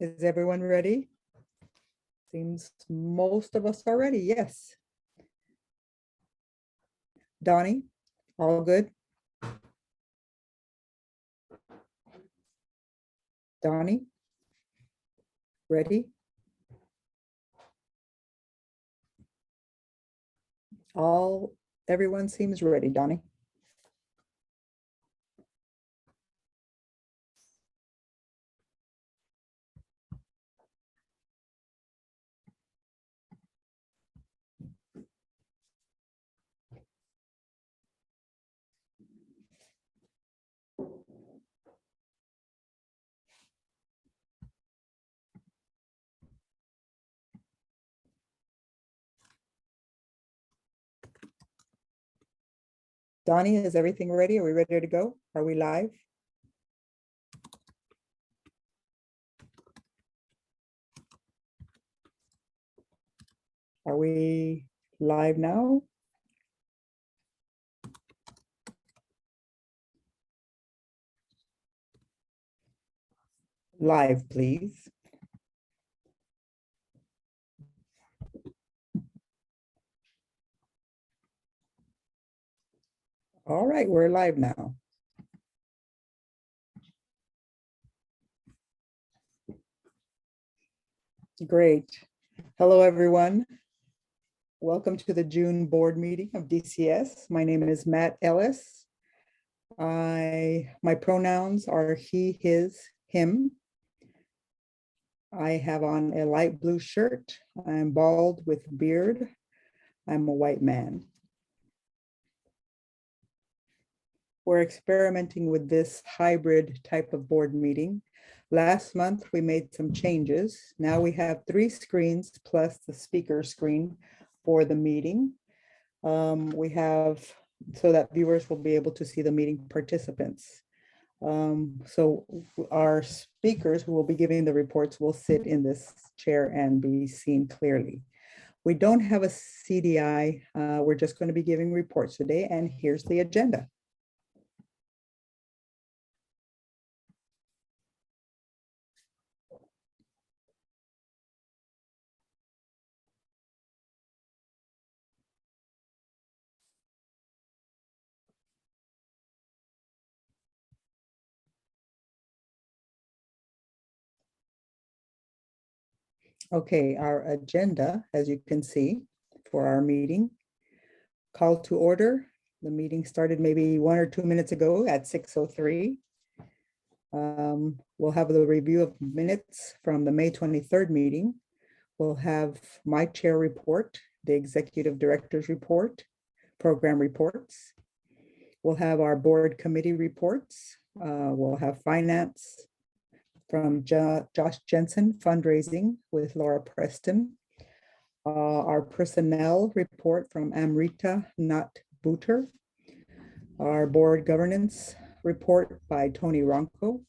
Is everyone ready? Seems most of us are ready, yes. Donnie, all good? Donnie? Ready? Everyone seems ready, Donnie. Donnie, is everything ready? Are we ready to go? Are we live? Are we live now? Live, please. All right, we're live now. Great. Hello, everyone. Welcome to the June board meeting of DCS. My name is Matt Ellis. My pronouns are he, his, him. I have on a light blue shirt. I'm bald with beard. I'm a white man. We're experimenting with this hybrid type of board meeting. Last month, we made some changes. Now we have 3 screens plus the speaker screen for the meeting. We have so that viewers will be able to see the meeting participants. So our speakers who will be giving the reports will sit in this chair and be seen clearly. We don't have a CDI. We're just going to be giving reports today, and here's the agenda. Okay, our agenda, as you can see, for our meeting. Call to order. The meeting started maybe 1 or 2 minutes ago at 6:03. We'll have the review of minutes from the May 23rd meeting. We'll have my chair report, the executive director's report, program reports. We'll have our board committee reports. We'll have finance from Josh Jensen, fundraising with Laura Preston. Our personnel report from Amrita Nat Booter. Our board governance report by Tony Ronco.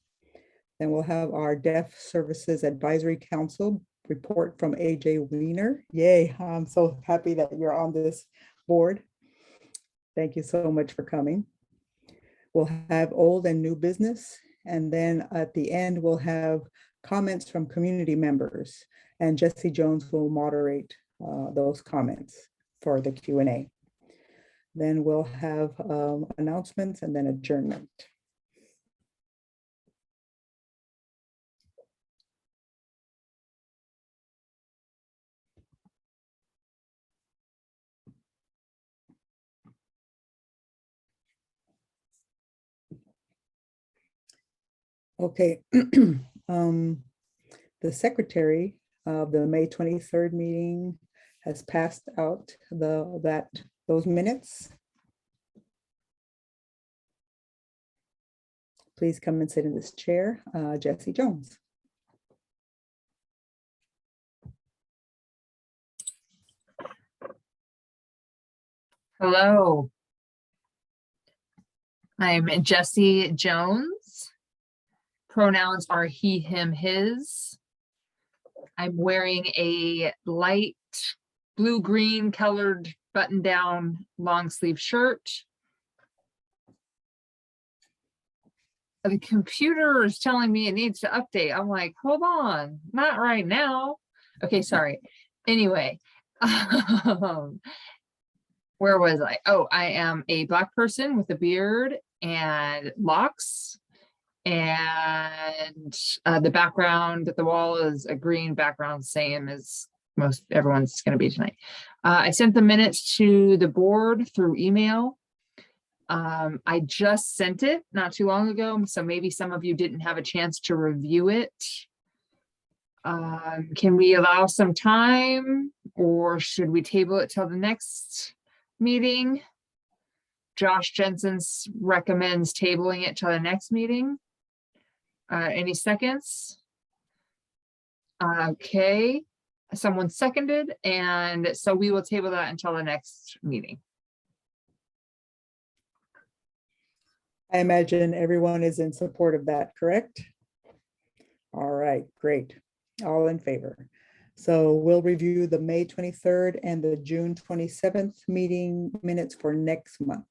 Then we'll have our Deaf Services Advisory Council report from AJ Weiner. Yay, I'm so happy that you're on this board. Thank you so much for coming. We'll have old and new business. And then at the end, we'll have comments from community members, and Jesse Jones will moderate those comments for the Q&A. Then we'll have announcements and then adjournment. Okay, the secretary of the May 23rd meeting has passed out those minutes. Please come and sit in this chair, Jesse Jones. Hello. I'm Jesse Jones. Pronouns are he, him, his. I'm wearing a light blue-green colored button-down long sleeve shirt. the computer is telling me it needs to update. I'm like, hold on, not right now. Okay, sorry. Anyway, where was I? Oh, I am a Black person with a beard and locks. And the background, the wall is a green background, same as most everyone's going to be tonight. I sent the minutes to the board through email. I just sent it not too long ago, so maybe some of you didn't have a chance to review it. Can we allow some time, or should we table it till the next meeting? Josh Jensen recommends tabling it till the next meeting. Any seconds? Okay, someone seconded, and so we will table that until the next meeting. I imagine everyone is in support of that, correct? All right, great. All in favor. So we'll review the May 23rd and the June 27th meeting minutes for next month.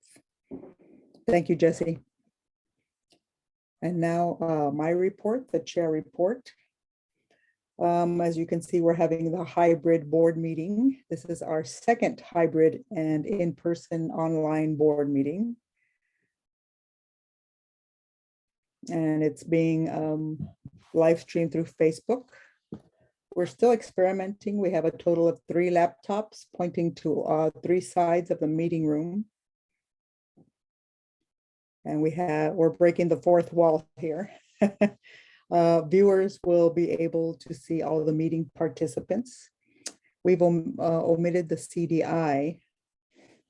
Thank you, Jesse. And now my report, the chair report. As you can see, we're having the hybrid board meeting. This is our second hybrid and in-person online board meeting. And it's being live streamed through Facebook. We're still experimenting. We have a total of 3 laptops pointing to 3 sides of the meeting room. And we're breaking the 4th wall here. Viewers will be able to see all the meeting participants. We've omitted the CDI.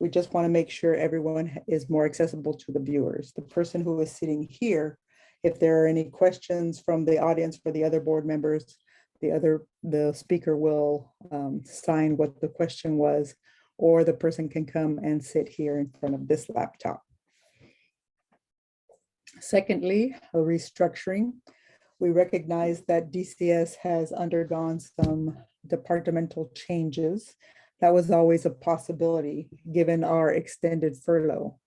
We just want to make sure everyone is more accessible to the viewers. The person who is sitting here, if there are any questions from the audience for the other board members, the speaker will sign what the question was, or the person can come and sit here in front of this laptop. Secondly, a restructuring. We recognize that DCS has undergone some departmental changes. That was always a possibility given our extended furlough.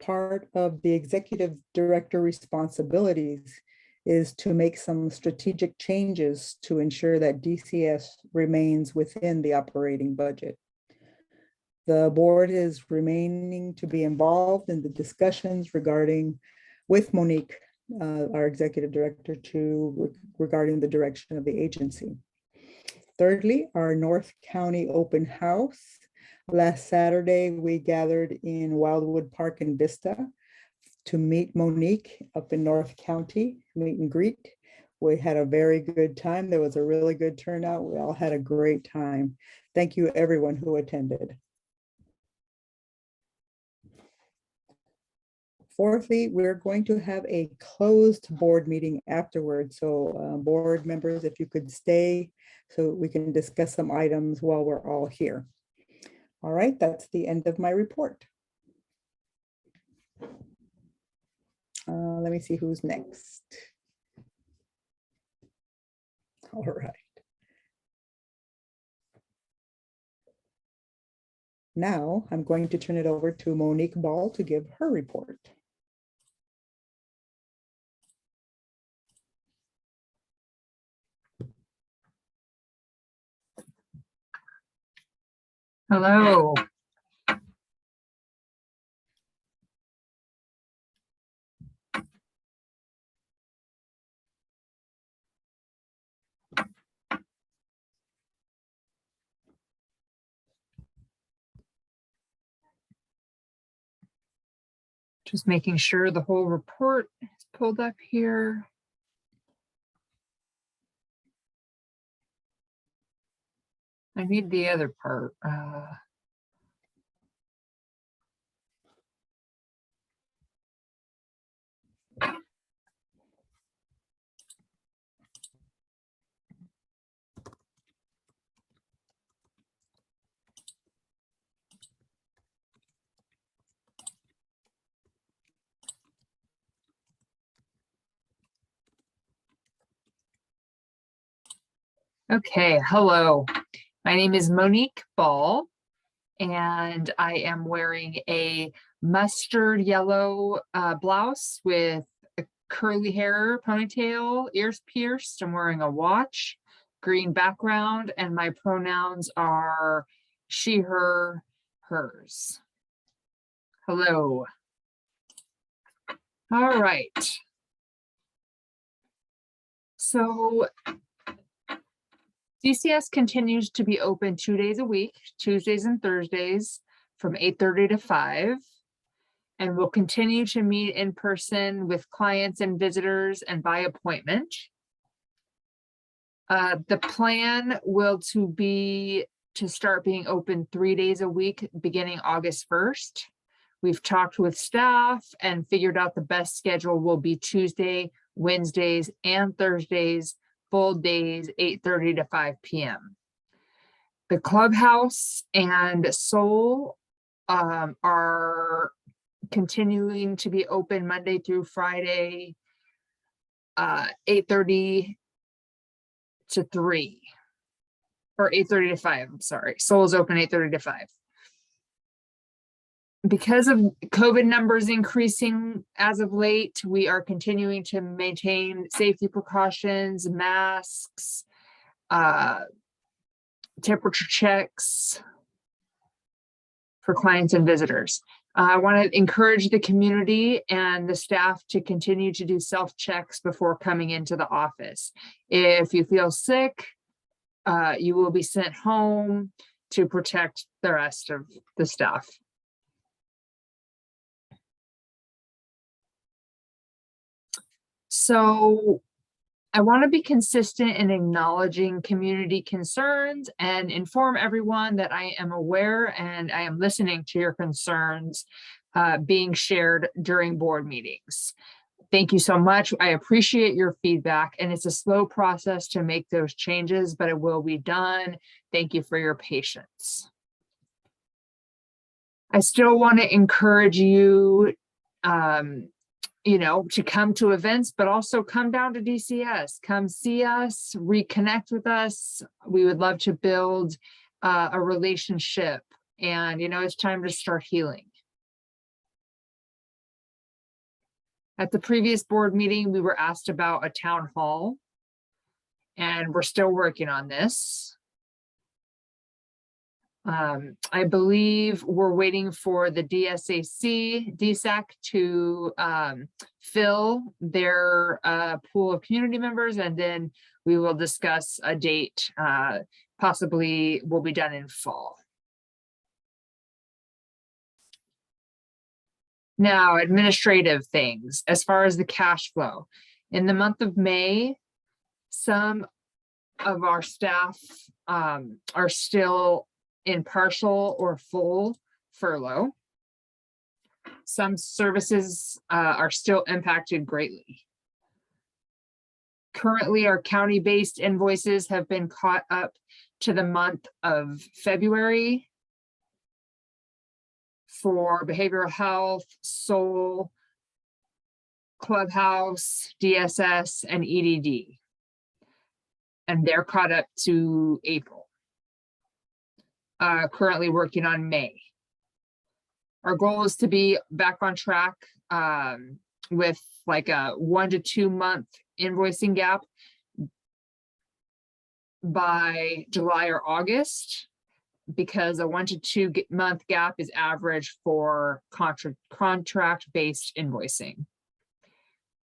Part of the executive director responsibilities is to make some strategic changes to ensure that DCS remains within the operating budget. The board is remaining to be involved in the discussions with Monique, our executive director, regarding the direction of the agency. Thirdly, our North County open house. Last Saturday, we gathered in Wildwood Park in Vista to meet Monique up in North County, meet and greet. We had a very good time. There was a really good turnout. We all had a great time. Thank you, everyone who attended. Fourthly, we're going to have a closed board meeting afterwards. So board members, if you could stay so we can discuss some items while we're all here. All right, that's the end of my report. Let me see who's next. All right. Now I'm going to turn it over to Monique Ball to give her report. Hello. Just making sure the whole report is pulled up here. I need the other part. Okay, hello. My name is Monique Ball, and I am wearing a mustard yellow blouse with a curly hair, ponytail, ears pierced. I'm wearing a watch, green background, and my pronouns are she, her, hers. Hello. All right. So DCS continues to be open 2 days a week, Tuesdays and Thursdays from 8:30 to 5. And we'll continue to meet in person with clients and visitors and by appointment. The plan will be to start being open 3 days a week beginning August 1st. We've talked with staff and figured out the best schedule will be Tuesday, Wednesdays, and Thursdays, full days, 8:30 to 5 p.m. The clubhouse and Soul are continuing to be open Monday through Friday, 8:30 to 3, or 8:30 to 5. I'm sorry. Soul is open 8:30 to 5. Because of COVID numbers increasing as of late, we are continuing to maintain safety precautions, masks, temperature checks for clients and visitors. I want to encourage the community and the staff to continue to do self-checks before coming into the office. If you feel sick, you will be sent home to protect the rest of the staff. So I want to be consistent in acknowledging community concerns and inform everyone that I am aware and I am listening to your concerns being shared during board meetings. Thank you so much. I appreciate your feedback, and it's a slow process to make those changes, but it will be done. Thank you for your patience. I still want to encourage you to come to events, but also come down to DCS, come see us, reconnect with us. We would love to build a relationship, and it's time to start healing. At the previous board meeting, we were asked about a town hall, and we're still working on this. I believe we're waiting for the DSAC to fill their pool of community members, and then we will discuss a date, possibly will be done in fall. Now, administrative things, as far as the cash flow. In the month of May, some of our staff are still in partial or full furlough. Some services are still impacted greatly. Currently, our county-based invoices have been caught up to the month of February for behavioral health, Soul, Clubhouse, DSS, and EDD. And they're caught up to April. Currently working on May. Our goal is to be back on track with like a 1 to 2 month invoicing gap by July or August, because a 1 to 2 month gap is average for contract-based invoicing.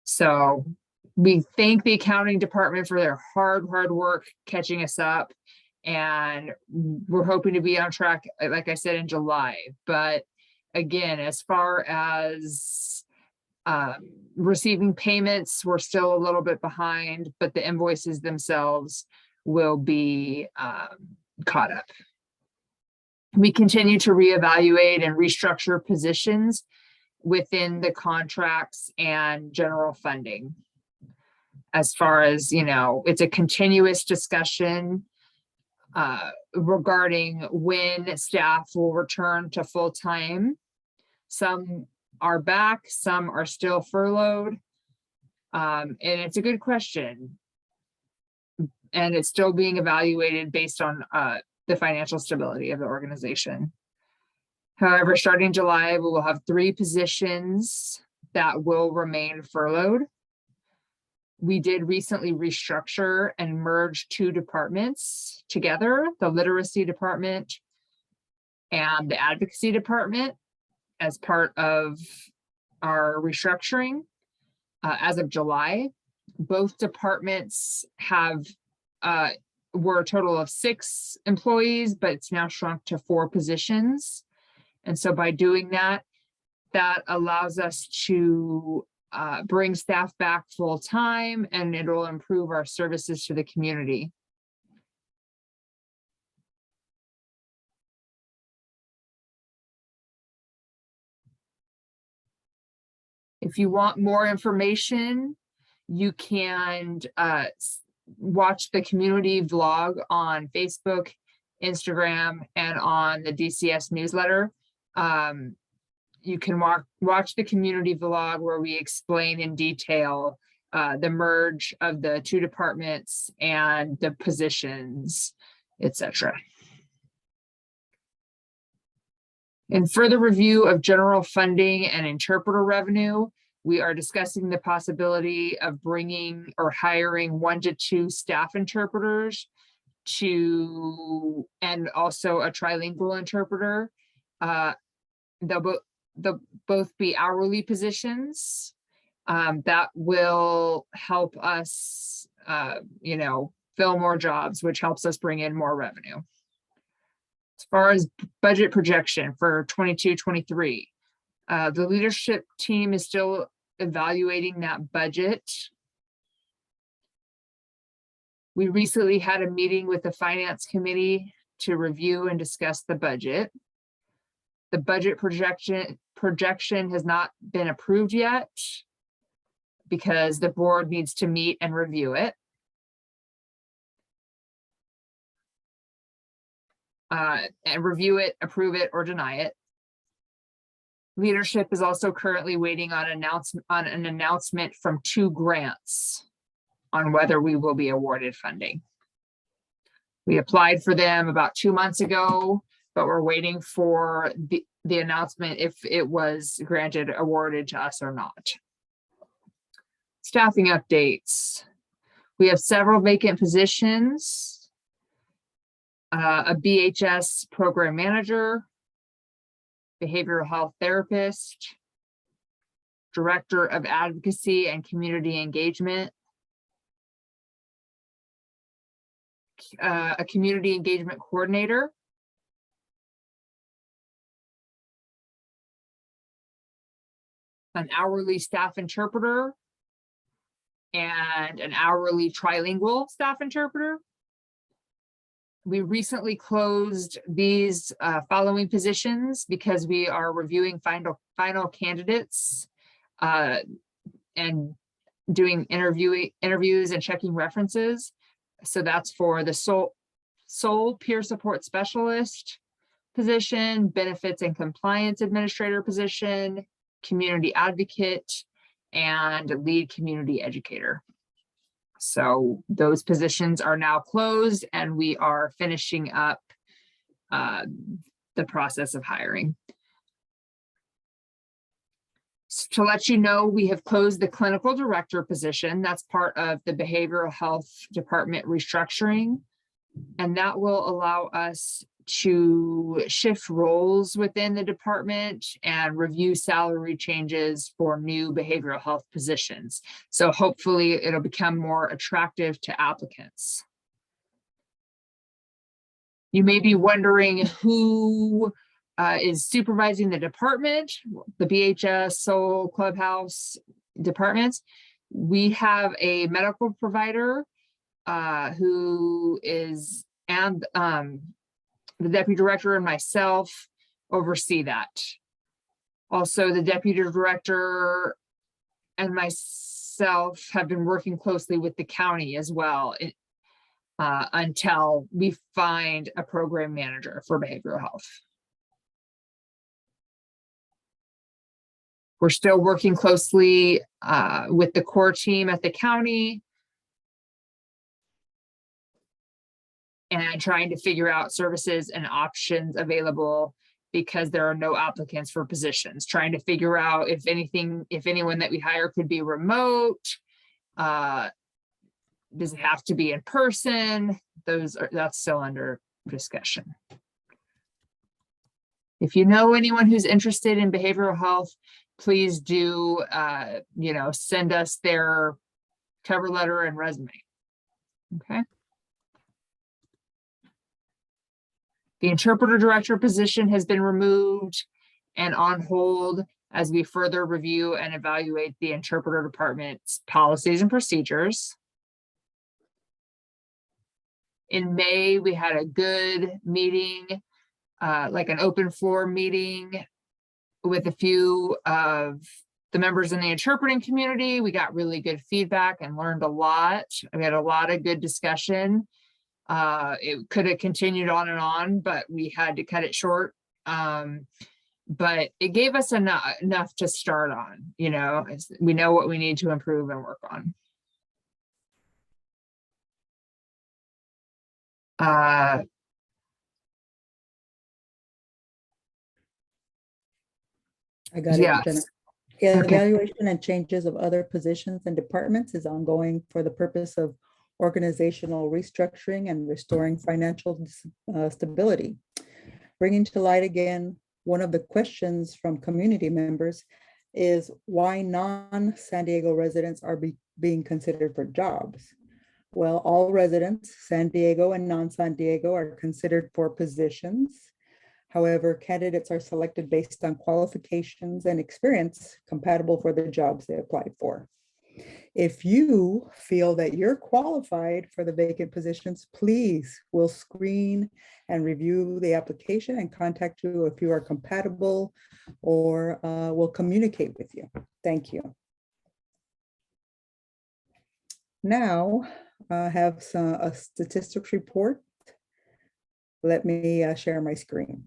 So we thank the accounting department for their hard work catching us up. And we're hoping to be on track, like I said, in July. But again, as far as receiving payments, we're still a little bit behind, but the invoices themselves will be caught up. We continue to reevaluate and restructure positions within the contracts and general funding. As far as, it's a continuous discussion regarding when staff will return to full-time. Some are back, some are still furloughed. And it's a good question. And it's still being evaluated based on the financial stability of the organization. However, starting July, we will have 3 positions that will remain furloughed. We did recently restructure and merge 2 departments together, the literacy department and the advocacy department, as part of our restructuring. As of July, both departments have were a total of 6 employees, but it's now shrunk to 4 positions. And so by doing that, that allows us to bring staff back full time, and it'll improve our services to the community. If you want more information, you can watch the community vlog on Facebook, Instagram, and on the DCS newsletter. You can watch the community vlog where we explain in detail the merge of the 2 departments and the positions, etc. In further review of general funding and interpreter revenue, we are discussing the possibility of bringing or hiring 1 to 2 staff interpreters and also a trilingual interpreter. They'll both be hourly positions. That will help us, fill more jobs, which helps us bring in more revenue. As far as budget projection for 22-23, the leadership team is still evaluating that budget. We recently had a meeting with the finance committee to review and discuss the budget. The budget projection has not been approved yet because the board needs to meet and review it. And review it, approve it, or deny it. Leadership is also currently waiting on an announcement from 2 grants on whether we will be awarded funding. We applied for them about 2 months ago, but we're waiting for the announcement if it was awarded to us or not. Staffing updates. We have several vacant positions. A BHS program manager, behavioral health therapist, director of advocacy and community engagement, a community engagement coordinator, an hourly staff interpreter, and an hourly trilingual staff interpreter. We recently closed these following positions because we are reviewing final candidates and doing interviews and checking references. So that's for the sole peer support specialist position, benefits and compliance administrator position, community advocate, and lead community educator. So those positions are now closed, and we are finishing up the process of hiring. So to let you know, we have closed the clinical director position. That's part of the behavioral health department restructuring, and that will allow us to shift roles within the department and review salary changes for new behavioral health positions. So hopefully it'll become more attractive to applicants. You may be wondering who is supervising the department, the BHS, Soul, Clubhouse departments. We have a medical provider who is, and the deputy director and myself oversee that. Also, the deputy director and myself have been working closely with the county as well until we find a program manager for behavioral health. We're still working closely with the core team at the county and trying to figure out services and options available because there are no applicants for positions, trying to figure out if anyone that we hire could be remote. Does it have to be in person? That's still under discussion. If you know anyone who's interested in behavioral health, please do, send us their cover letter and resume. Okay. The interpreter director position has been removed and on hold as we further review and evaluate the interpreter department's policies and procedures. In May, we had a good meeting, like an open floor meeting with a few of the members in the interpreting community. We got really good feedback and learned a lot. We had a lot of good discussion. It could have continued on and on, but we had to cut it short. But it gave us enough to start on, we know what we need to improve and work on. I got Yes. it, Jenna. Okay. Evaluation and changes of other positions and departments is ongoing for the purpose of organizational restructuring and restoring financial stability. Bringing to light again, one of the questions from community members is why non-San Diego residents are being considered for jobs. Well, all residents, San Diego and non-San Diego, are considered for positions. However, candidates are selected based on qualifications and experience compatible for the jobs they applied for. If you feel that you're qualified for the vacant positions, please, we'll screen and review the application and contact you if you are compatible, or we'll communicate with you. Thank you. Now, I have a statistics report. Let me share my screen.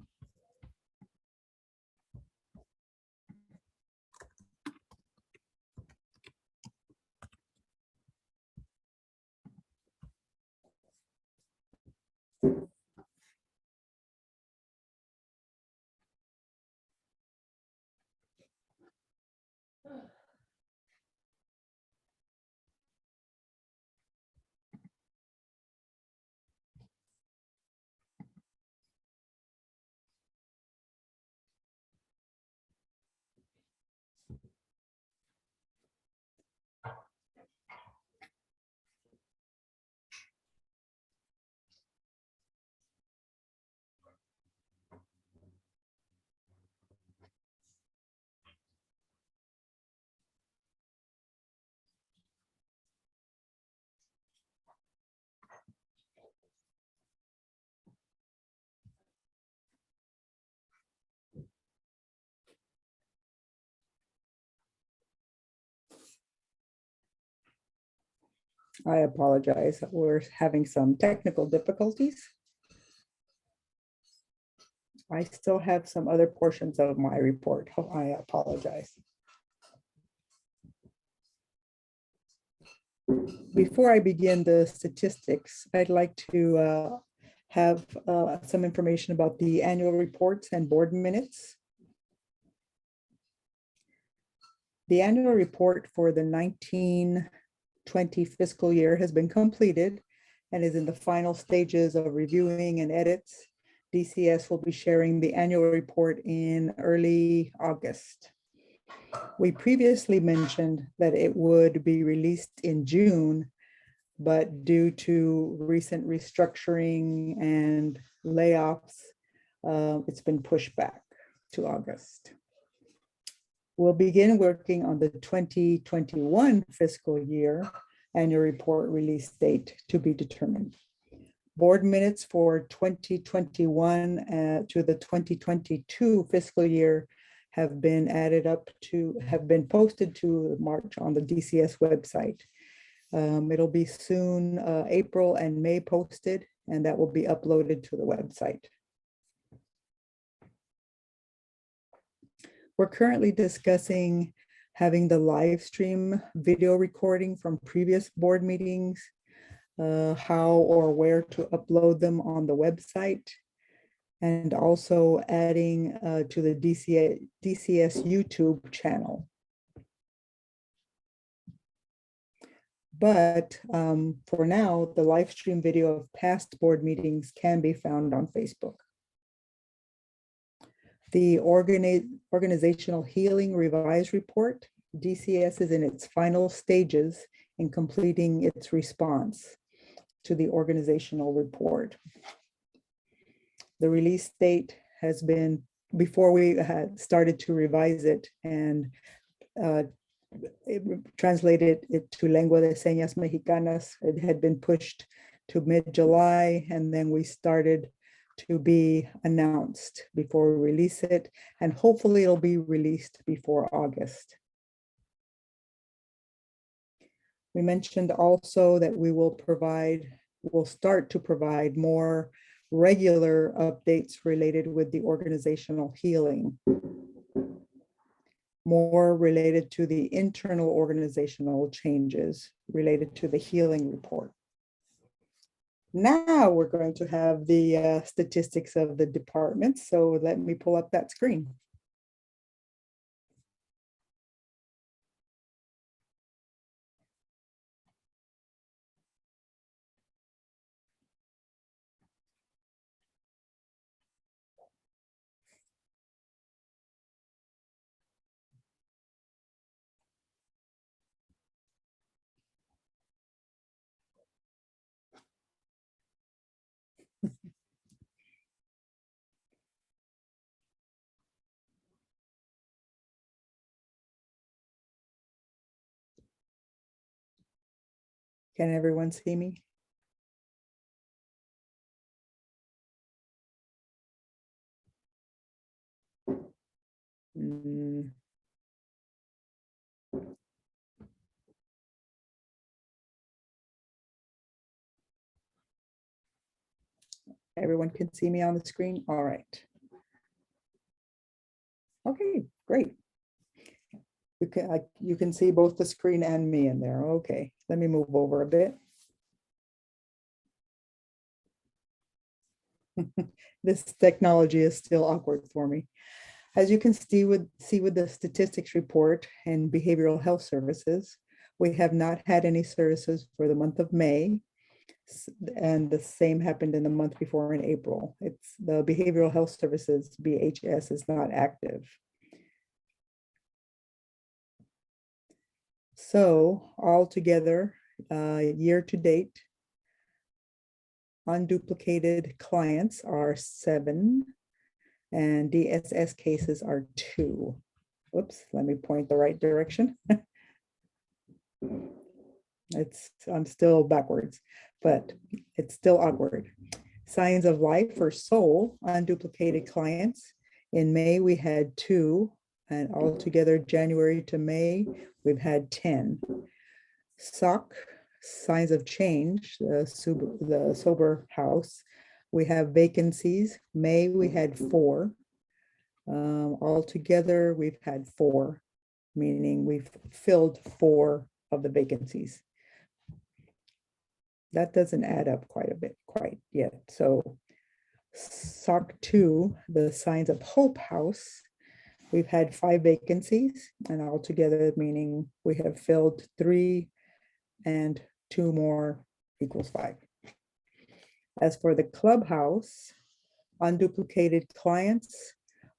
I apologize. We're having some technical difficulties. I still have some other portions of my report. I apologize. Before I begin the statistics, I'd like to have some information about the annual reports and board minutes. The annual report for the 1920 fiscal year has been completed and is in the final stages of reviewing and edits. DCS will be sharing the annual report in early August. We previously mentioned that it would be released in June, but due to recent restructuring and layoffs, it's been pushed back to August. We'll begin working on the 2021 fiscal year annual report release date to be determined. Board minutes for 2021 to the 2022 fiscal year have been posted to March on the DCS website. It'll be soon April and May posted, and that will be uploaded to the website. We're currently discussing having the live stream video recording from previous board meetings, how or where to upload them on the website. and also adding to the DCS YouTube channel. But for now, the live stream video of past board meetings can be found on Facebook. The Organizational Healing Revised Report, DCS is in its final stages in completing its response to the organizational report. The release date has been before we had started to revise it and translated it to Lengua de Señas Mexicanas. It had been pushed to mid-July, and then we started to be announced before we release it, and hopefully it'll be released before August. We mentioned also that we'll start to provide more regular updates related with the organizational healing, more related to the internal organizational changes related to the healing report. Now we're going to have the statistics of the department. So let me pull up that screen. Can everyone see me? Everyone can see me on the screen? All right. Okay, great. You can see both the screen and me in there. Okay, let me move over a bit. This technology is still awkward for me. As you can see with the statistics report and behavioral health services, we have not had any services for the month of May. And the same happened in the month before in April. It's the behavioral health services, BHS, is not active. So altogether, year to date, unduplicated clients are 7 and DSS cases are 2. Whoops, let me point the right direction. I'm still backwards, but it's still awkward. Signs of life or soul, unduplicated clients. In May, we had 2, and altogether January to May, we've had 10. SOC, signs of change, the sober house, we have vacancies. May, we had 4. Altogether, we've had 4, meaning we've filled 4 of the vacancies. That doesn't add up quite yet. So SOC 2, the Signs of Hope house, we've had 5 vacancies, and altogether, meaning we have filled 3 and 2 more equals 5. As for the clubhouse, unduplicated clients,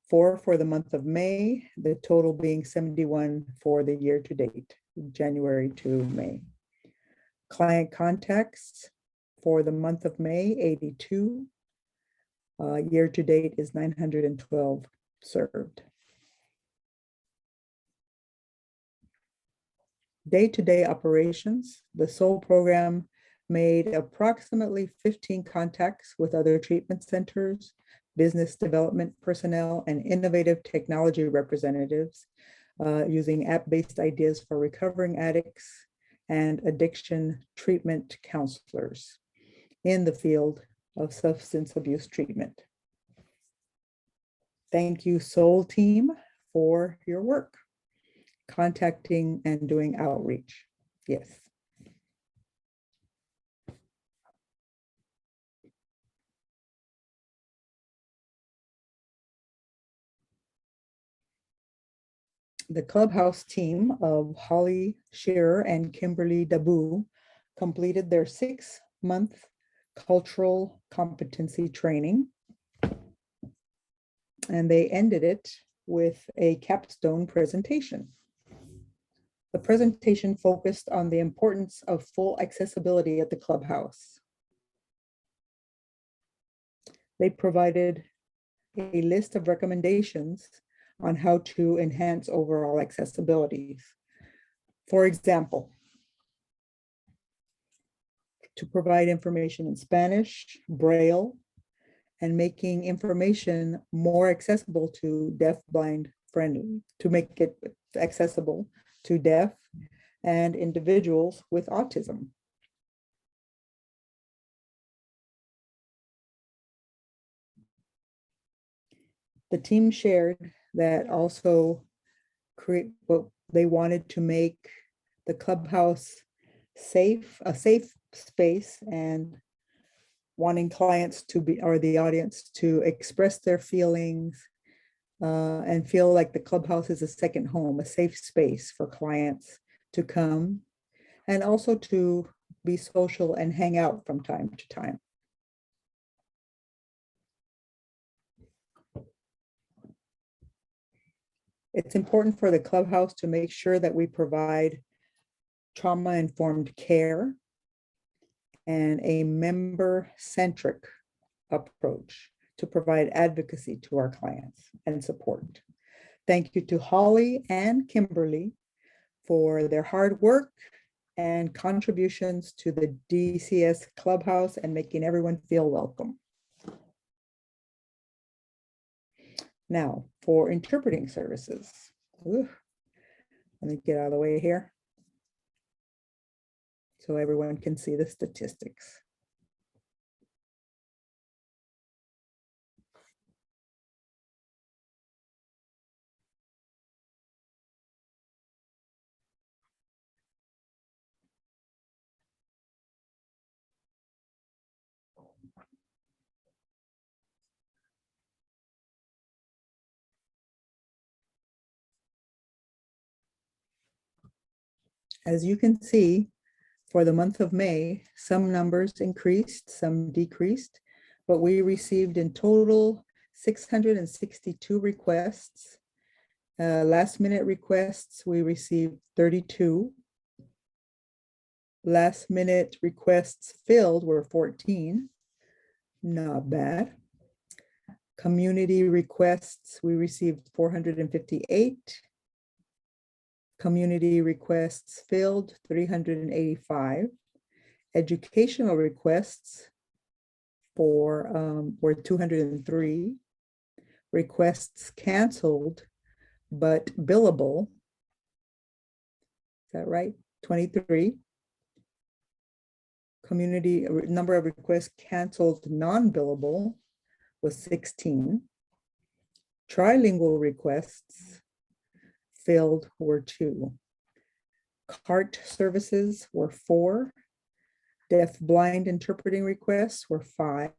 4 for the month of May, the total being 71 for the year to date, January to May. Client contacts for the month of May, 82. Year to date is 912 served. Day-to-day operations, the SOUL program made approximately 15 contacts with other treatment centers, business development personnel, and innovative technology representatives using app-based ideas for recovering addicts and addiction treatment counselors in the field of substance abuse treatment. Thank you, SOUL team, for your work, contacting and doing outreach. Yes. the Clubhouse team of Holly Shearer and Kimberly Dabu completed their 6-month cultural competency training. And they ended it with a capstone presentation. The presentation focused on the importance of full accessibility at the Clubhouse. They provided a list of recommendations on how to enhance overall accessibility. For example, to provide information in Spanish, Braille, and making information more accessible to deaf, blind, friendly, to make it accessible to deaf and individuals with autism. The team shared that also they wanted to make the Clubhouse a safe space, and wanting clients to be, or the audience to express their feelings and feel like the Clubhouse is a second home, a safe space for clients to come, and also to be social and hang out from time to time. It's important for the Clubhouse to make sure that we provide trauma-informed care and a member-centric approach to provide advocacy to our clients and support. Thank you to Holly and Kimberly for their hard work and contributions to the DCS Clubhouse and making everyone feel welcome. Now, for interpreting services. Let me get out of the way here so everyone can see the statistics. As you can see, for the month of May, some numbers increased, some decreased, but we received in total 662 requests. Last minute requests, we received 32. Last minute requests filled were 14. Not bad. Community requests, we received 458. Community requests filled, 385. Educational requests were 203. Requests canceled but billable, is that right? 23. Community number of requests canceled non-billable was 16. Trilingual requests filled were 2. CART services were 4. Deaf blind interpreting requests were 5.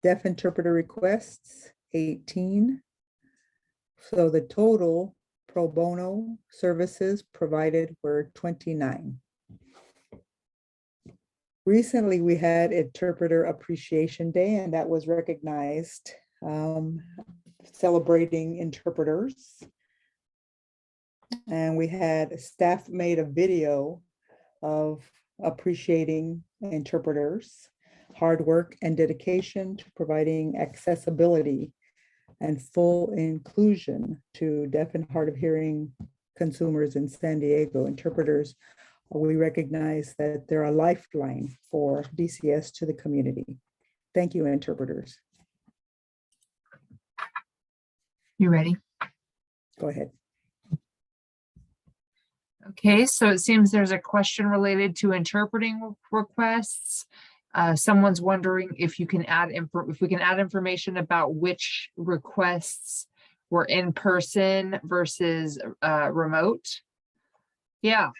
Deaf interpreter requests 18. So the total pro bono services provided were 29. Recently, we had Interpreter Appreciation Day, and that was recognized, celebrating interpreters. And we had staff made a video of appreciating interpreters, hard work and dedication to providing accessibility and full inclusion to deaf and hard of hearing consumers in San Diego. Interpreters, we recognize that they're a lifeline for DCS to the community. Thank you, interpreters. You ready? Go ahead. Okay, so it seems there's a question related to interpreting requests. Someone's wondering if you can add if we can add information about which requests were in person versus remote. Yeah,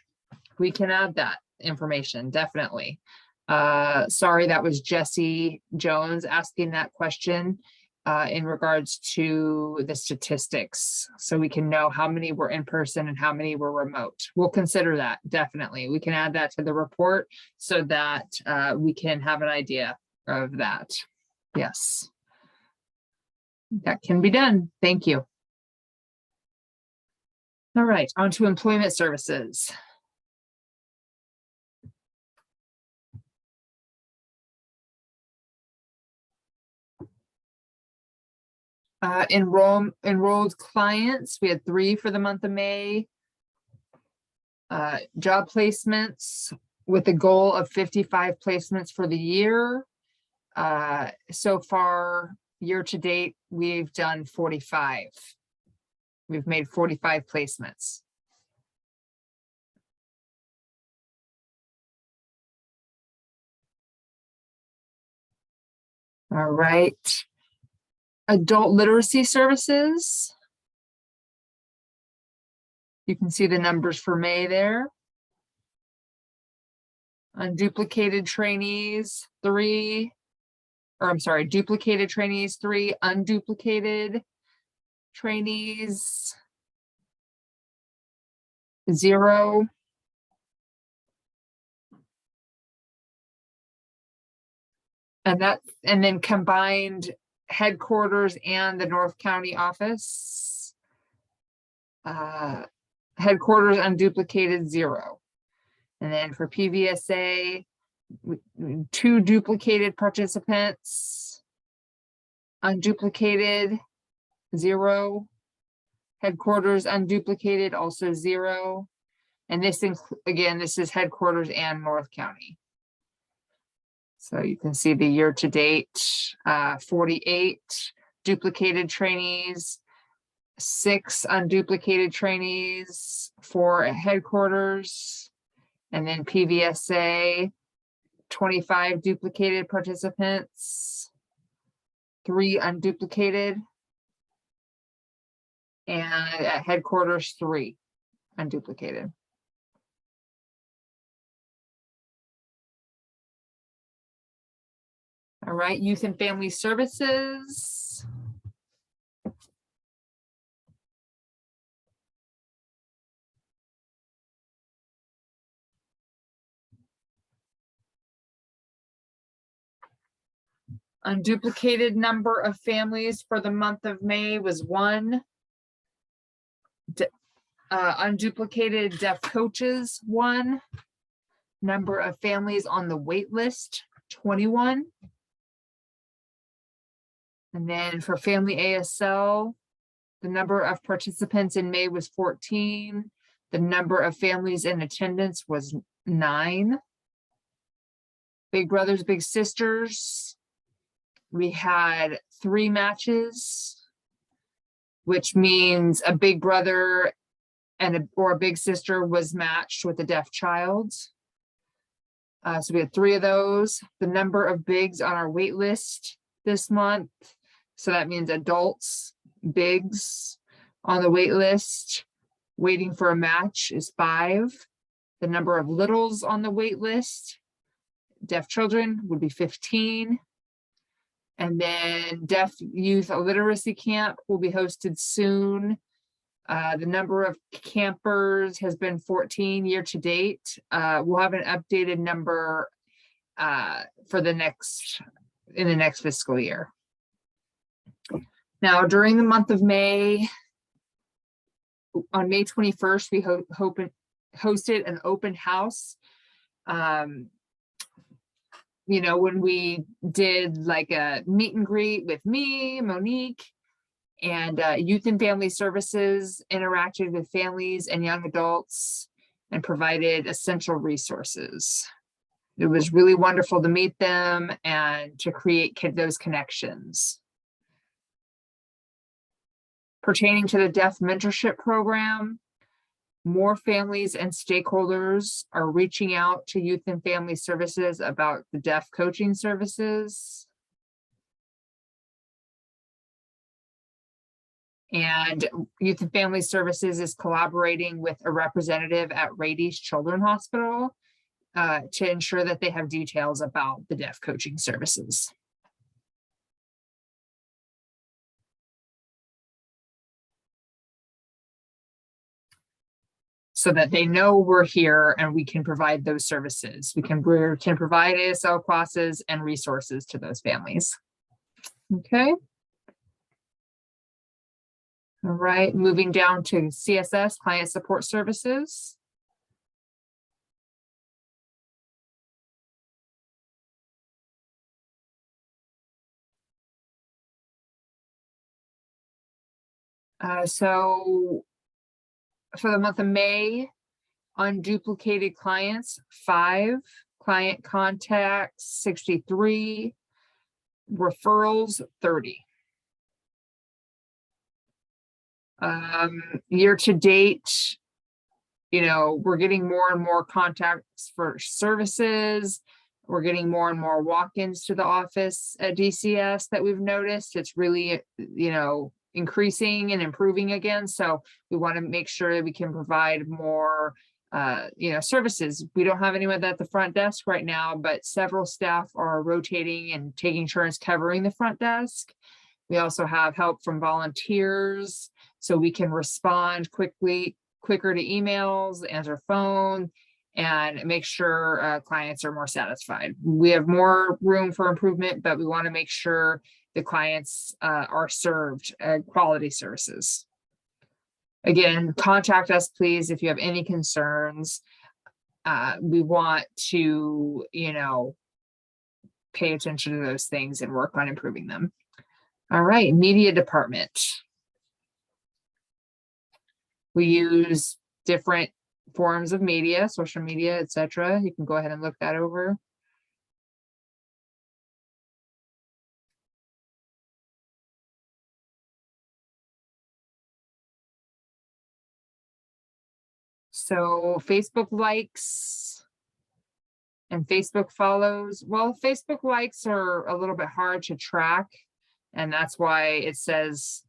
we can add that information, definitely. Sorry, that was Jesse Jones asking that question. in regards to the statistics, so we can know how many were in person and how many were remote. We'll consider that, definitely. We can add that to the report so that we can have an idea of that. Yes. That can be done. Thank you. All right, on to employment services. Enrolled clients, we had 3 for the month of May. Job placements with a goal of 55 placements for the year. So far, year to date, we've done 45. We've made 45 placements. All right. Adult literacy services. You can see the numbers for May there. Unduplicated trainees, 3. Or I'm sorry, duplicated trainees, 3. Unduplicated trainees, 0. And then combined headquarters and the North County office. Headquarters unduplicated, 0. And then for PVSA, 2 duplicated participants, unduplicated, 0. Headquarters unduplicated, also 0. And this again, this is headquarters and North County. So you can see the year to date, 48 duplicated trainees, 6 unduplicated trainees, 4 at headquarters, and then PVSA, 25 duplicated participants, 3 unduplicated, and at headquarters, 3 unduplicated. All right, youth and family services. Unduplicated number of families for the month of May was 1. Unduplicated deaf coaches, 1. Number of families on the wait list, 21. And then for family ASL, the number of participants in May was 14. The number of families in attendance was 9. Big Brothers Big Sisters, we had 3 matches, which means a big brother and or a big sister was matched with a deaf child. So we had 3 of those. The number of bigs on our wait list this month, so that means adults, bigs on the wait list waiting for a match, is 5. The number of littles on the wait list, deaf children, would be 15. And then deaf youth literacy camp will be hosted soon. The number of campers has been 14 year to date. We'll have an updated number for in the next fiscal year. Now, during the month of May, on May 21st, we hosted an open house. You know, when we did like a meet and greet with me, Monique, and Youth and Family Services interacted with families and young adults and provided essential resources. It was really wonderful to meet them and to create those connections. Pertaining to the Deaf Mentorship Program, more families and stakeholders are reaching out to Youth and Family Services about the deaf coaching services. And Youth and Family Services is collaborating with a representative at Rady Children's Hospital to ensure that they have details about the deaf coaching services. so that they know we're here and we can provide those services. We can provide ASL classes and resources to those families. Okay. All right, moving down to CSS, Client Support Services. So for the month of May, unduplicated clients, 5, client contacts, 63, referrals, 30. Year to date, you know, we're getting more and more contacts for services. We're getting more and more walk-ins to the office at DCS that we've noticed. It's really, you know, increasing and improving again. So we want to make sure that we can provide more, you know, services. We don't have anyone at the front desk right now, but several staff are rotating and taking turns covering the front desk. We also have help from volunteers, so we can respond quicker to emails, answer phone, and make sure clients are more satisfied. We have more room for improvement, but we want to make sure the clients are served quality services. Again, contact us, please, if you have any concerns. We want to, you know, pay attention to those things and work on improving them. All right, media department. We use different forms of media, social media, etc. You can go ahead and look that over. So Facebook likes and Facebook follows. Well, Facebook likes are a little bit hard to track, and that's why it says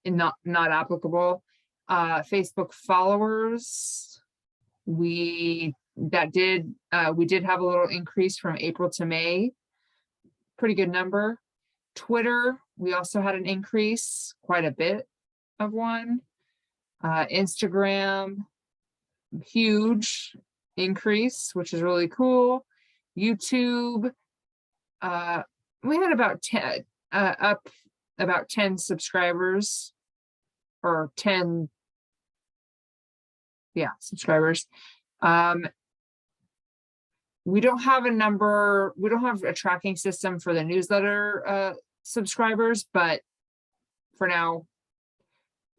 not applicable. Facebook followers, we did have a little increase from April to May. Pretty good number. Twitter, we also had an increase, quite a bit of one. Instagram, huge increase, which is really cool. YouTube, we had about 10 up about 10 subscribers, or 10 subscribers. We don't have a number, we don't have a tracking system for the newsletter subscribers, but for now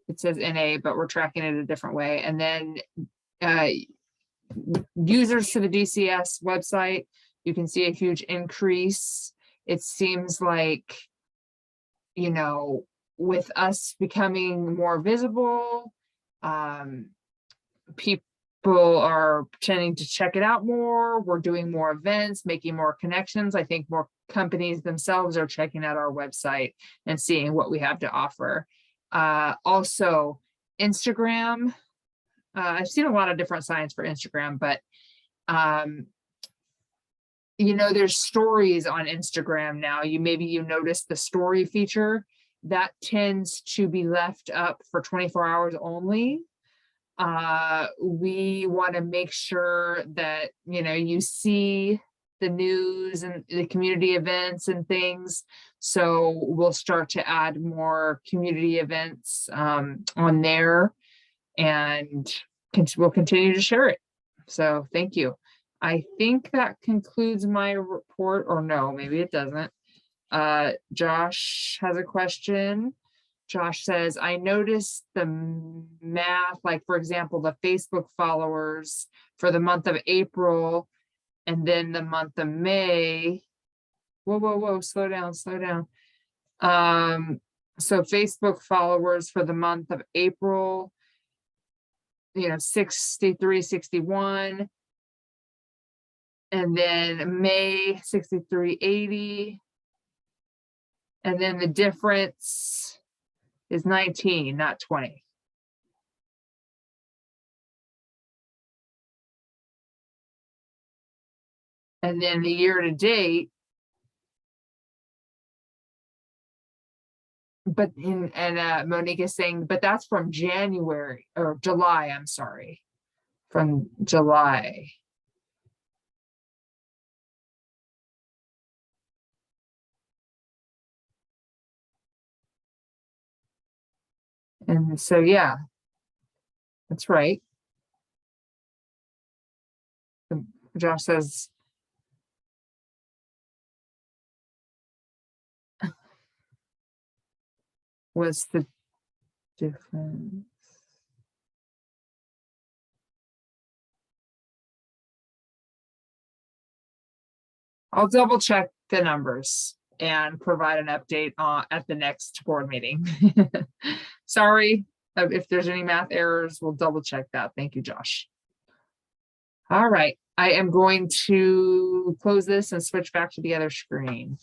it says NA, but we're tracking it a different way. And then users to the DCS website, you can see a huge increase. It seems like, you know, with us becoming more visible, people are tending to check it out more. We're doing more events, making more connections. I think more companies themselves are checking out our website and seeing what we have to offer. Also, Instagram. I've seen a lot of different signs for Instagram, but you know, there's stories on Instagram now. Maybe you notice the story feature that tends to be left up for 24 hours only. We want to make sure that, you know, you see the news and the community events and things. So we'll start to add more community events on there, and we'll continue to share it. So thank you. I think that concludes my report, or no, maybe it doesn't. Josh has a question. Josh says, I noticed the math, like for example, the Facebook followers for the month of April and then the month of May. Whoa, slow down. So Facebook followers for the month of April, you know, 63, 61. And then May, 63, 80. And then the difference is 19, not 20. And then the year to date, but Monique is saying, but that's from January or July, I'm sorry. from July. And so, yeah, that's right. Josh says, what's the difference? I'll double check the numbers and provide an update at the next board meeting. Sorry if there's any math errors, we'll double check that. Thank you, Josh. All right, I am going to close this and switch back to the other screen.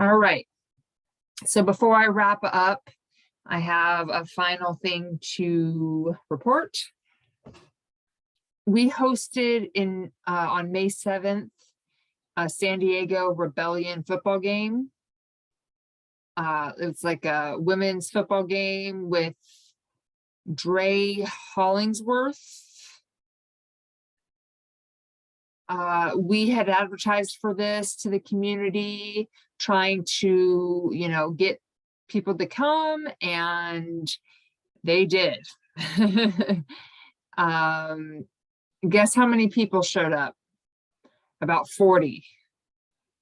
All right, so before I wrap up, I have a final thing to report. We hosted on May 7th, a San Diego Rebellion football game. It's like a women's football game with Dre Hollingsworth. We had advertised for this to the community, trying to, get people to come, and they did. Guess how many people showed up? About 40.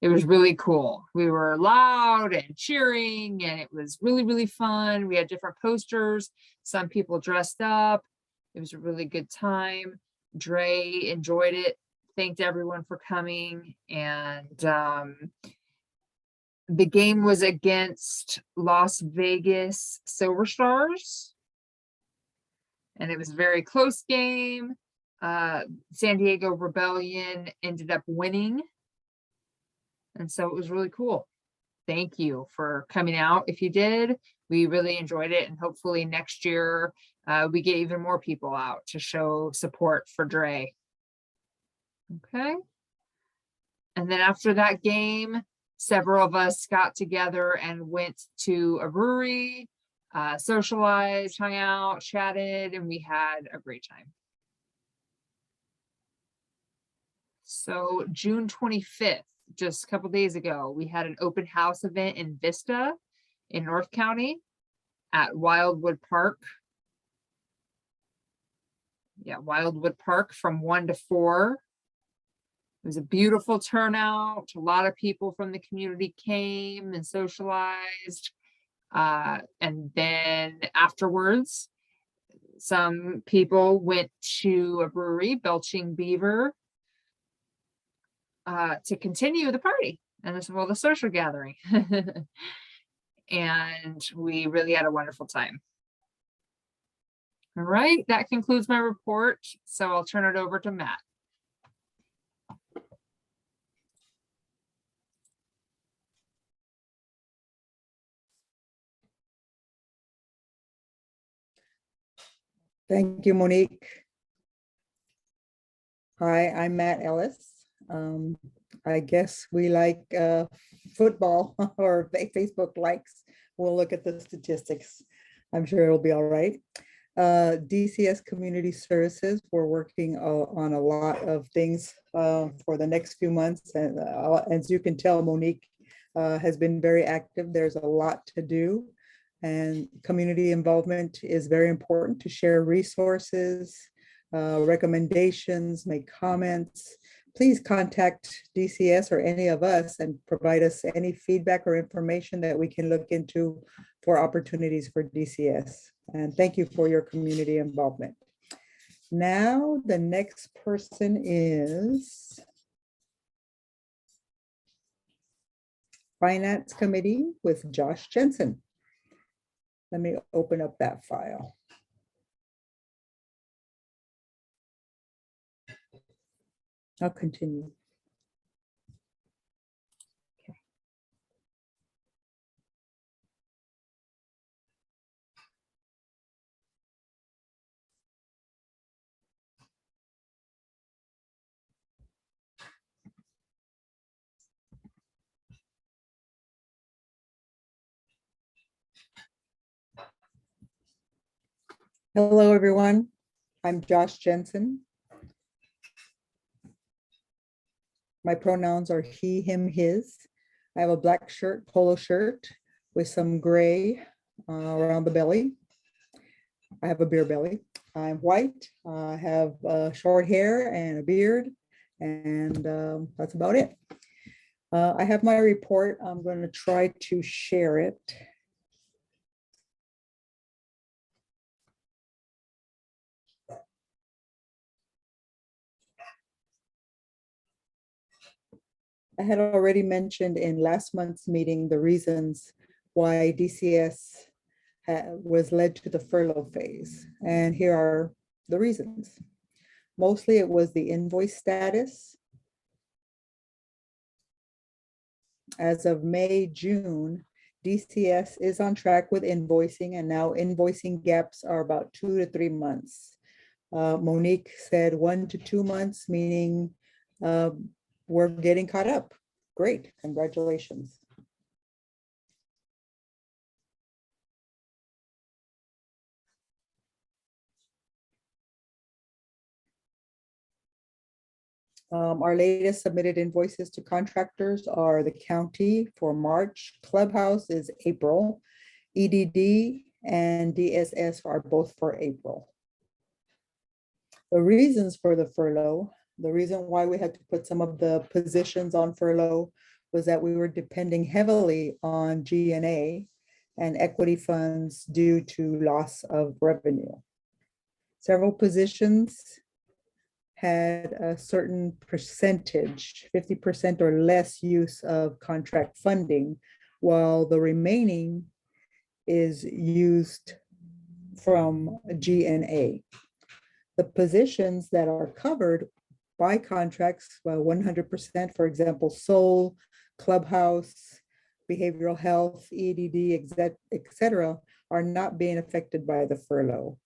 It was really cool. We were loud and cheering, and it was really, really fun. We had different posters. Some people dressed up. It was a really good time. Dre enjoyed it. Thanked everyone for coming. And the game was against Las Vegas Silver Stars. And it was a very close game. San Diego Rebellion ended up winning. And so it was really cool. Thank you for coming out. If you did, we really enjoyed it. And hopefully next year, we get even more people out to show support for Dre. Okay. And then after that game, several of us got together and went to a brewery, socialized, hung out, chatted, and we had a great time. So June 25th, just a couple days ago, we had an open house event in Vista in North County at Wildwood Park. Yeah, Wildwood Park from 1 to 4. It was a beautiful turnout. A lot of people from the community came and socialized. And then afterwards, some people went to a brewery, Belching Beaver, to continue the party and the social gathering. And we really had a wonderful time. All right, that concludes my report. So I'll turn it over to Matt. Thank you, Monique. Hi, I'm Matt Ellis. I guess we like football or Facebook likes. We'll look at the statistics. I'm sure it'll be all right. DCS Community Services, we're working on a lot of things for the next few months. And as you can tell, Monique has been very active. There's a lot to do. And community involvement is very important to share resources, recommendations, make comments. Please contact DCS or any of us and provide us any feedback or information that we can look into for opportunities for DCS. And thank you for your community involvement. Now, the next person is Finance Committee with Josh Jensen. Let me open up that file. I'll continue. Hello, everyone. I'm Josh Jensen. My pronouns are he, him, his. I have a black shirt, polo shirt with some gray around the belly. I have a beer belly. I'm white. I have short hair and a beard, and that's about it. I have my report. I'm going to try to share it. I had already mentioned in last month's meeting the reasons why DCS was led to the furlough phase. And here are the reasons. Mostly it was the invoice status. As of May, June, DCS is on track with invoicing, and now invoicing gaps are about 2 to 3 months. Monique said 1 to 2 months, meaning we're getting caught up. Great, congratulations. Our latest submitted invoices to contractors are the county for March, Clubhouse is April, EDD and DSS are both for April. The reasons for the furlough, the reason why we had to put some of the positions on furlough was that we were depending heavily on G&A and equity funds due to loss of revenue. Several positions had a certain percentage, 50% or less use of contract funding, while the remaining is used from G&A. The positions that are covered by contracts, well, 100%, for example, Soul, Clubhouse, behavioral health, EDD, etc., are not being affected by the furlough.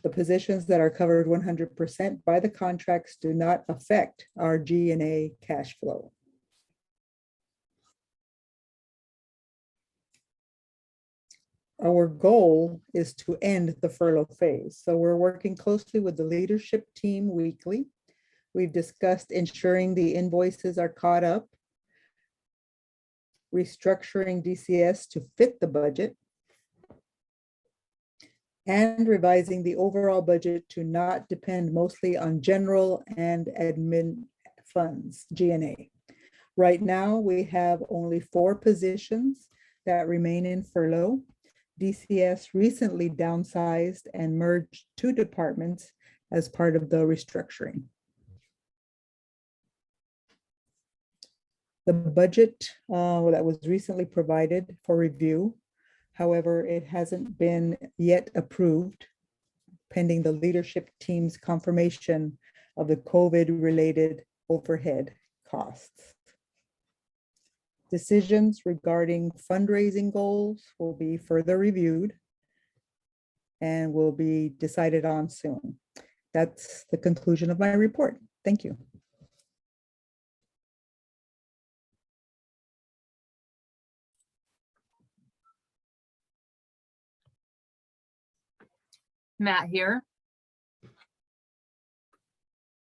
The positions that are covered 100% by the contracts do not affect our G&A cash flow. Our goal is to end the furlough phase. So we're working closely with the leadership team weekly. We've discussed ensuring the invoices are caught up, restructuring DCS to fit the budget, and revising the overall budget to not depend mostly on general and admin funds, G&A. Right now, we have only 4 positions that remain in furlough. DCS recently downsized and merged 2 departments as part of the restructuring. The budget that was recently provided for review. However, it hasn't been yet approved pending the leadership team's confirmation of the COVID-related overhead costs. Decisions regarding fundraising goals will be further reviewed and will be decided on soon. That's the conclusion of my report. Thank you. Matt here.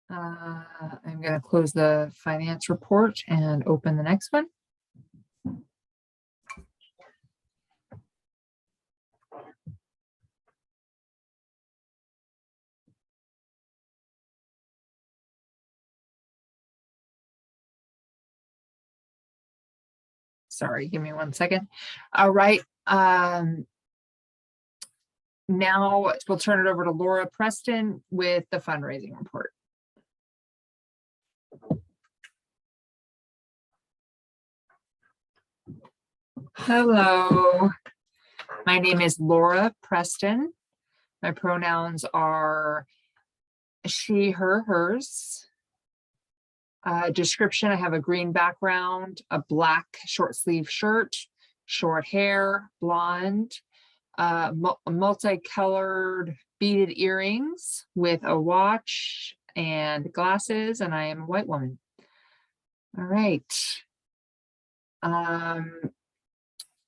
I'm going to close the finance report and open the next one. Sorry, give me 1 second. All right. Now we'll turn it over to Laura Preston with the fundraising report. Hello, my name is Laura Preston. My pronouns are she, her, hers. Description, I have a green background, a black short sleeve shirt, short hair, blonde, multicolored beaded earrings with a watch and glasses, and I am a white woman. All right.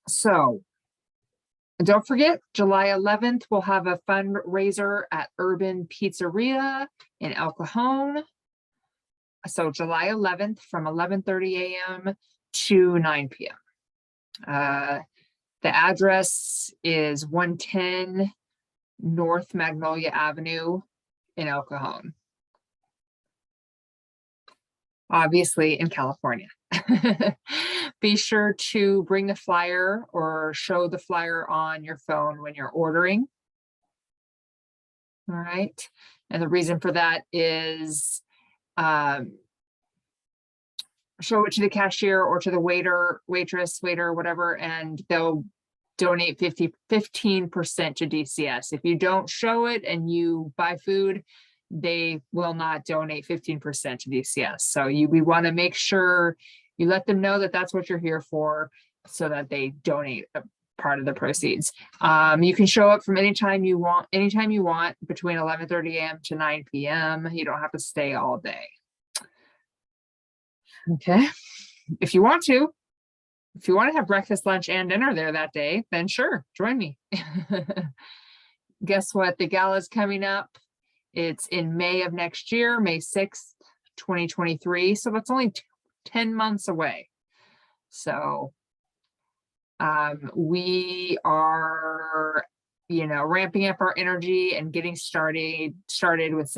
So And don't forget, July 11th, we'll have a fundraiser at Urban Pizzeria in El Cajon. So July 11th from 11:30 a.m. to 9 p.m. The address is 110 North Magnolia Avenue in El Cajon. Obviously in California. Be sure to bring the flyer or show the flyer on your phone when you're ordering. All right. And the reason for that is show it to the cashier or to the waitress, whatever, and they'll donate 15% to DCS. If you don't show it and you buy food, they will not donate 15% to DCS. So we want to make sure you let them know that that's what you're here for, so that they donate a part of the proceeds. You can show up from anytime you want between 11:30 a.m. to 9 p.m. You don't have to stay all day. Okay. If you want to have breakfast, lunch, and dinner there that day, then sure, join me. Guess what? The gala is coming up. It's in May of next year, May 6th, 2023. So that's only 10 months away. So we are, ramping up our energy and getting started with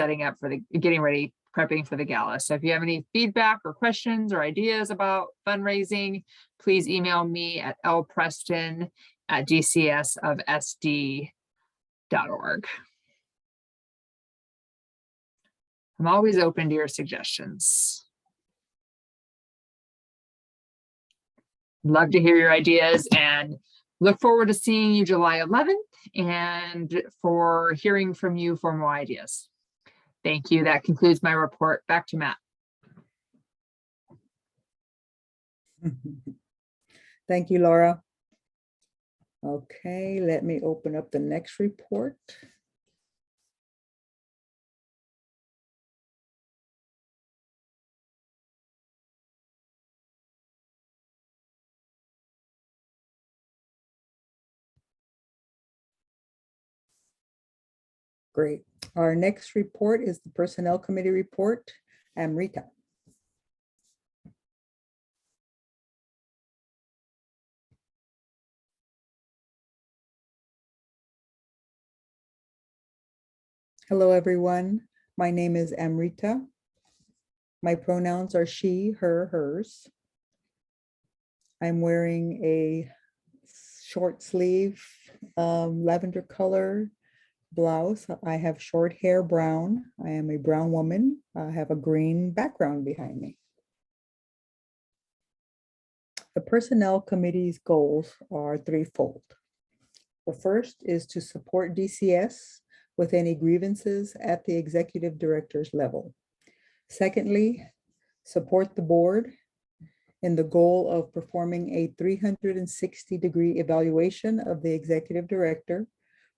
getting ready, prepping for the gala. So if you have any feedback or questions or ideas about fundraising, please email me at lpreston@dcsofsd.org. I'm always open to your suggestions. Love to hear your ideas and look forward to seeing you July 11th and for hearing from you for more ideas. Thank you. That concludes my report. Back to Matt. Thank you, Laura. Okay, let me open up the next report. Great. Our next report is the Personnel Committee report. Amrita. Hello, everyone. My name is Amrita. My pronouns are she, her, hers. I'm wearing a short sleeve lavender color blouse. I have short hair, brown. I am a brown woman. I have a green background behind me. The Personnel Committee's goals are threefold. The first is to support DCS with any grievances at the executive director's level. Secondly, support the board in the goal of performing a 360-degree evaluation of the executive director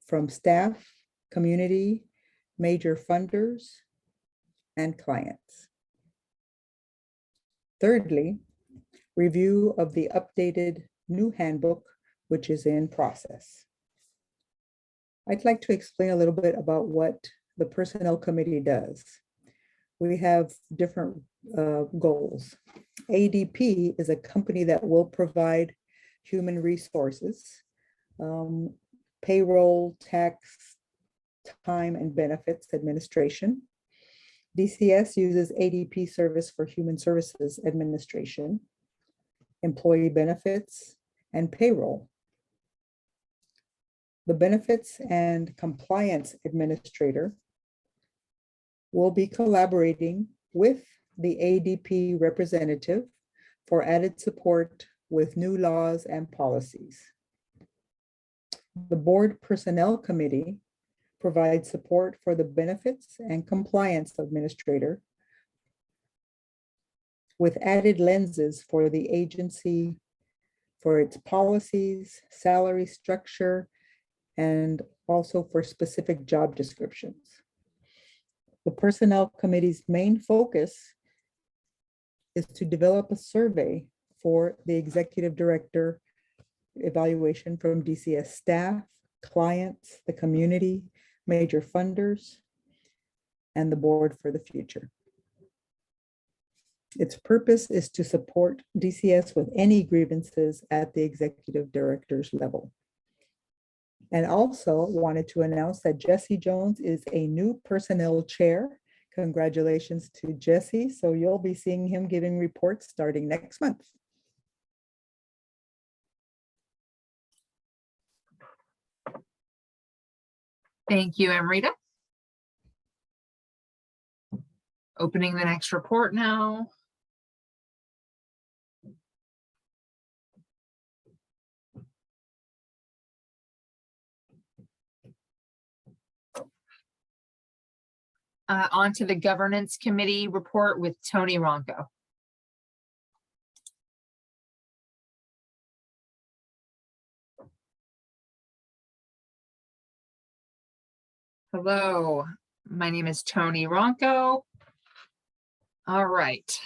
from staff, community, major funders, and clients. Thirdly, review of the updated new handbook, which is in process. I'd like to explain a little bit about what the Personnel Committee does. We have different goals. ADP is a company that will provide human resources, payroll, tax, time and benefits administration. DCS uses ADP Service for Human Services Administration, employee benefits, and payroll. The Benefits and Compliance Administrator will be collaborating with the ADP representative for added support with new laws and policies. The Board Personnel Committee provides support for the Benefits and Compliance Administrator with added lenses for the agency, for its policies, salary structure, and also for specific job descriptions. The Personnel Committee's main focus is to develop a survey for the executive director evaluation from DCS staff, clients, the community, major funders, and the board for the future. Its purpose is to support DCS with any grievances at the executive director's level. And also wanted to announce that Jesse Jones is a new personnel chair. Congratulations to Jesse. So you'll be seeing him giving reports starting next month. Thank you, Amrita. Opening the next report now. On to the governance committee report with Tony Ronco. Hello, my name is Tony Ronco. All right,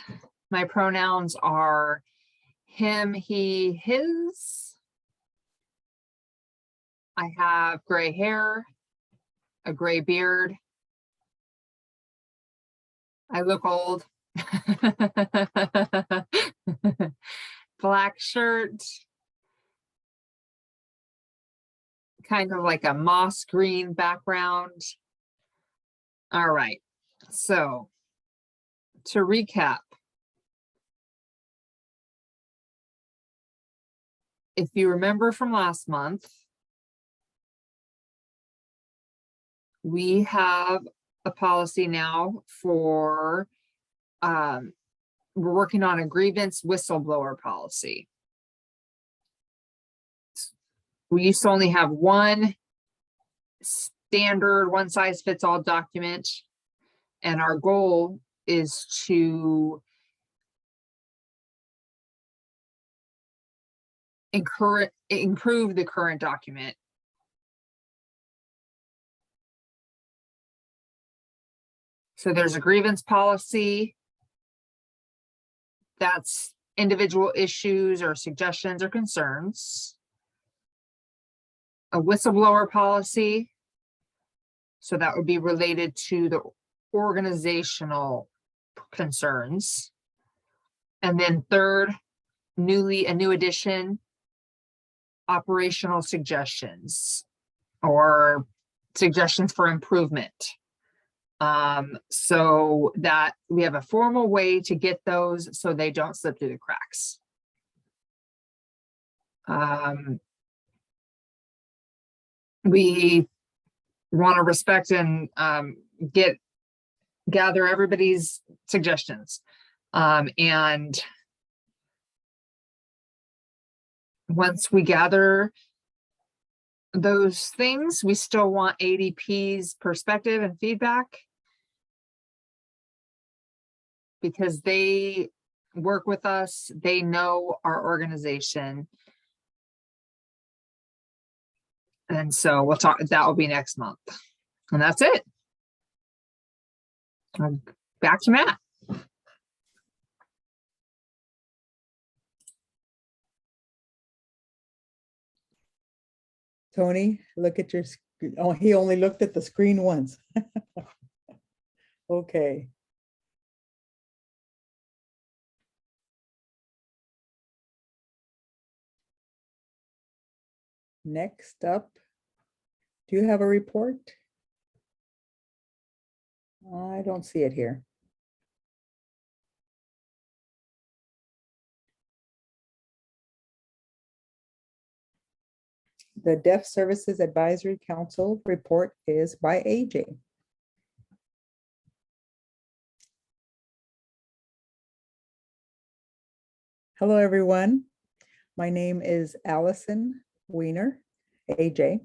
my pronouns are him, he, his. I have gray hair, a gray beard. I look old. Black shirt. Kind of like a moss green background. All right, so to recap, if you remember from last month, we have a policy now for, we're working on a grievance whistleblower policy. We used to only have one standard one size fits all document, and our goal is to improve the current document. So there's a grievance policy. That's individual issues or suggestions or concerns. A whistleblower policy. So that would be related to the organizational concerns. And then third, a new addition, operational suggestions or suggestions for improvement. So that we have a formal way to get those so they don't slip through the cracks. We want to respect and gather everybody's suggestions. And once we gather those things, we still want ADP's perspective and feedback, because they work with us, they know our organization. And so we'll talk, that will be next month. And that's it. Back to Matt. Tony, look at your screen. Oh, he only looked at the screen once. Okay. Next up, do you have a report? I don't see it here. The Deaf Services Advisory Council report is by AJ. Hello, everyone. My name is Allison Weiner, AJ.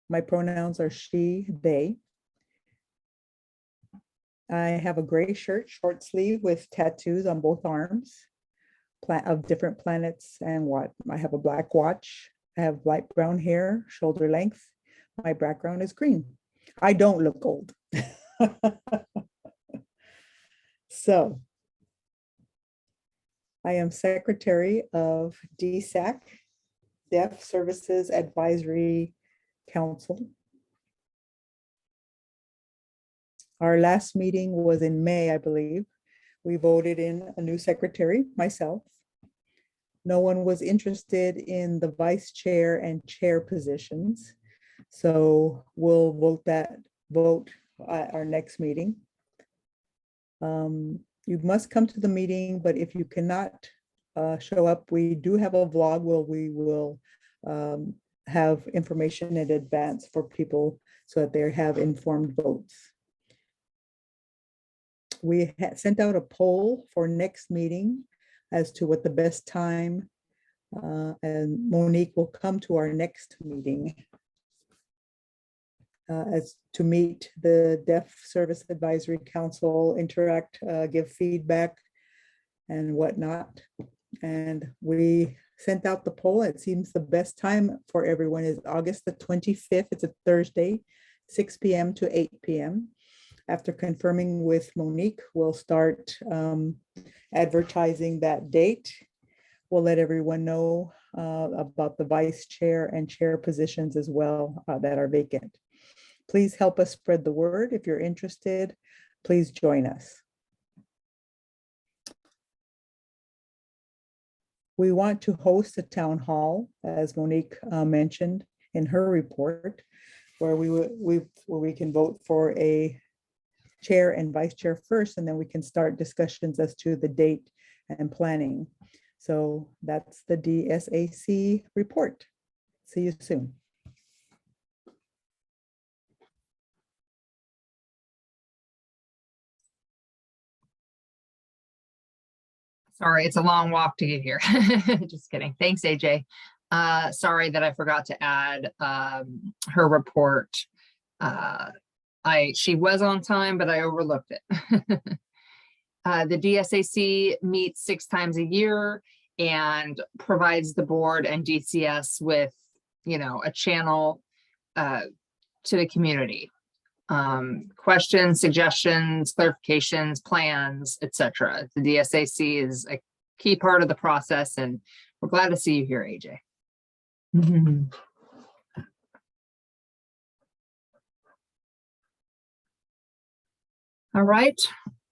My pronouns are she, they. I have a gray shirt, short sleeve with tattoos on both arms of different planets and what. I have a black watch. I have light brown hair, shoulder length. My background is green. I don't look old. So I am Secretary of DSAC, Deaf Services Advisory Council. Our last meeting was in May, I believe. We voted in a new secretary, myself. No one was interested in the vice chair and chair positions. So we'll vote at our next meeting. You must come to the meeting, but if you cannot show up, we do have a vlog where we will have information in advance for people so that they have informed votes. We sent out a poll for next meeting as to what the best time, and Monique will come to our next meeting as to meet the Deaf Service Advisory Council, interact, give feedback and whatnot. And we sent out the poll. It seems the best time for everyone is August the 25th. It's a Thursday, 6 p.m. to 8 p.m. After confirming with Monique, we'll start advertising that date. We'll let everyone know about the vice chair and chair positions as well that are vacant. Please help us spread the word. If you're interested, please join us. We want to host a town hall, as Monique mentioned in her report, where we can vote for a chair and vice chair first, and then we can start discussions as to the date and planning. So that's the DSAC report. See you soon. Sorry, it's a long walk to get here. Just kidding. Thanks, AJ. Sorry that I forgot to add her report. She was on time, but I overlooked it. The DSAC meets 6 times a year and provides the board and DCS with, a channel to the community. Questions, suggestions, clarifications, plans, etc. The DSAC is a key part of the process, and we're glad to see you here, AJ. All right,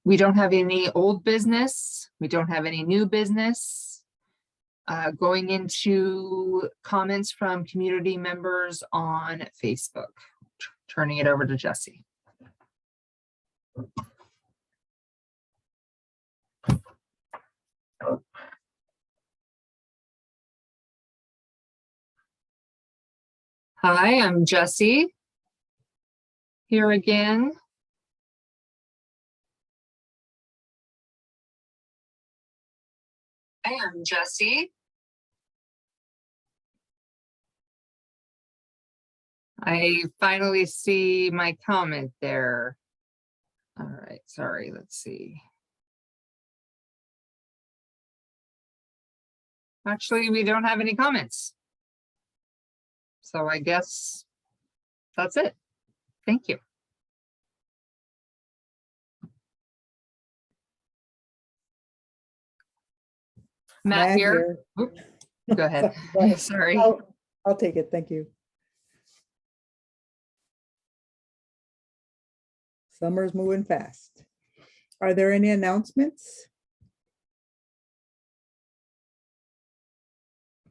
we don't have any old business. We don't have any new business. Going into comments from community members on Facebook. Turning it over to Jesse. Hi, I'm Jesse. Here again. I am Jesse. I finally see my comment there. All right, sorry, let's see. Actually, we don't have any comments. So I guess that's it. Thank you. Matt here. Oops, go ahead. Go ahead. Sorry. I'll take it. Thank you. Summer's moving fast. Are there any announcements?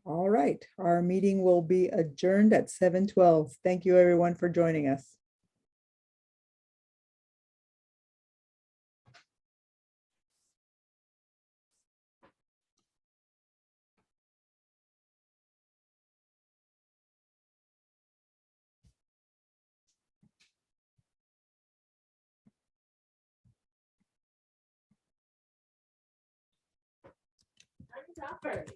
All right, our meeting will be adjourned at 7:12. Thank you, everyone, for joining us. Stop her.